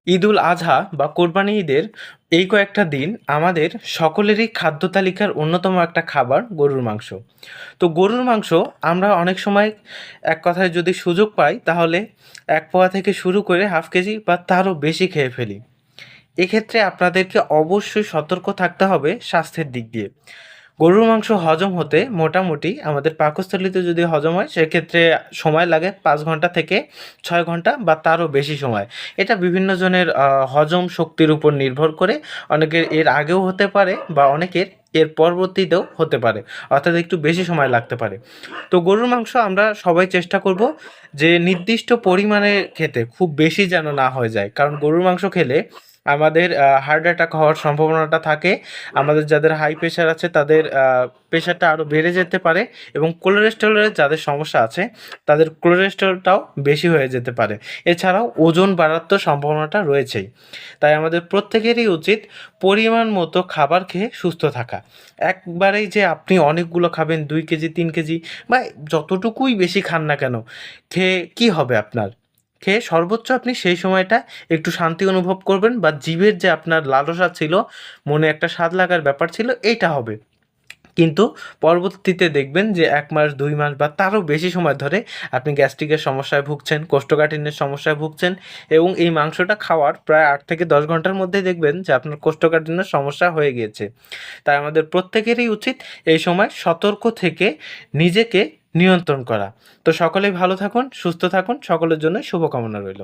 ঈদুল আজহা বা কোরবানি ঈদের এই কয়েকটা দিন আমাদের সকলেরই খাদ্য তালিকার অন্যতম একটা খাবার গরুর মাংস। তো গরুর মাংস আমরা অনেক সময় এক কথায় যদি সুযোগ পাই তাহলে ১ পোয়া থেকে শুরু করে হাফ কেজি বা তারও বেশি খেয়ে ফেলি। এক্ষেত্রে আপনাদেরকে অবশ্যই সতর্ক থাকতে হবে স্বাস্থ্যের দিক দিয়ে। গরুর মাংস হজম হতে মোটামুটি আমাদের পাকস্থলীতে যদি হজম হয় সেক্ষেত্রে সময় লাগে ৫ ঘন্টা থেকে ৬ ঘন্টা বা তারও বেশি সময়। এটা বিভিন্ন জনের হজম শক্তির উপর নির্ভর করে। অনেকের এর আগেও হতে পারে বা অনেকের এর পরবর্তীতেও হতে পারে। অর্থাৎ একটু বেশি সময় লাগতে পারে। তো গরুর মাংস আমরা সবাই চেষ্টা করব যে নির্দিষ্ট পরিমাণে খেতে, খুব বেশি যেন না হয়ে যায়। কারণ গরুর মাংস খেলে আমাদের হার্ট অ্যাটাক হওয়ার সম্ভাবনাটা থাকে। আমাদের যাদের হাই প্রেশার আছে তাদের প্রেশারটা আরও বেড়ে যেতে পারে এবং কোলেস্টেরলের যাদের সমস্যা আছে তাদের কোলেস্টেরলটাও বেশি হয়ে যেতে পারে। এছাড়াও ওজন বাড়ার তো সম্ভাবনাটা রয়েছেই। তাই আমাদের প্রত্যেকেরই উচিত পরিমাণ মতো খাবার খেয়ে সুস্থ থাকা। একবারেই যে আপনি অনেকগুলো খাবেন ২ কেজি ৩ কেজি বা যতটুকুই বেশি খান না কেন, খেয়ে কী হবে আপনার? খেয়ে সর্বোচ্চ আপনি সেই সময়টা একটু শান্তি অনুভব করবেন বা জিভের যে আপনার লালসা ছিল, মনে একটা স্বাদ লাগার ব্যাপার ছিল, এইটা হবে। কিন্তু পরবর্তীতে দেখবেন যে ১ মাস ২ মাস বা তারও বেশি সময় ধরে আপনি গ্যাস্ট্রিকের সমস্যায় ভুগছেন, কোষ্ঠকাঠিন্যের সমস্যায় ভুগছেন এবং এই মাংসটা খাওয়ার প্রায় ৮ থেকে ১০ ঘন্টার মধ্যেই দেখবেন যে আপনার কোষ্ঠকাঠিন্যের সমস্যা হয়ে গিয়েছে। তাই আমাদের প্রত্যেকেরই উচিত এই সময় সতর্ক থেকে নিজেকে নিয়ন্ত্রণ করা। তো সকলেই ভালো থাকুন, সুস্থ থাকুন, সকলের জন্যই শুভকামনা রইল।